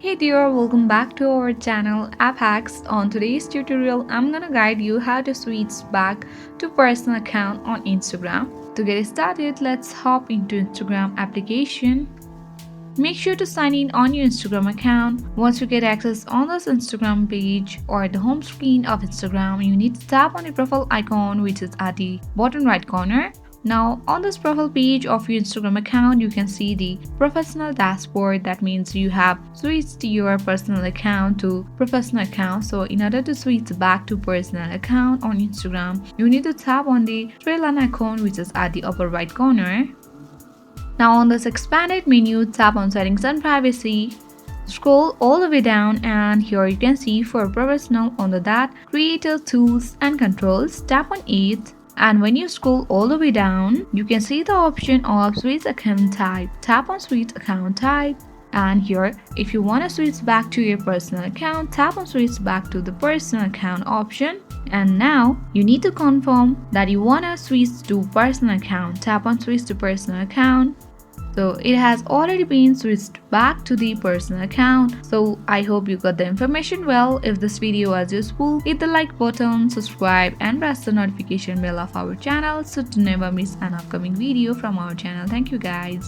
Hey dear, welcome back to our channel App Hacks. On today's tutorial, I'm gonna guide you how to switch back to personal account on Instagram. To get started, let's hop into Instagram application. Make sure to sign in on your Instagram account. Once you get access on this Instagram page or the home screen of Instagram, you need to tap on the profile icon which is at the bottom right corner. Now on this profile page of your Instagram account, you can see the professional dashboard. That means you have switched your personal account to professional account. So in order to switch back to personal account on Instagram, you need to tap on the trail line icon which is at the upper right corner. Now on this expanded menu, tap on settings and privacy. Scroll all the way down and here you can see for professional under that creator tools and controls. Tap on it. And when you scroll all the way down, you can see the option of switch account type. Tap on switch account type. And here, if you want to switch back to your personal account, tap on switch back to the personal account option. And now, you need to confirm that you want to switch to personal account. Tap on switch to personal account. So it has already been switched back to the personal account. So I hope you got the information well. If this video was useful, hit the like button, subscribe and press the notification bell of our channel so to never miss an upcoming video from our channel. Thank you guys.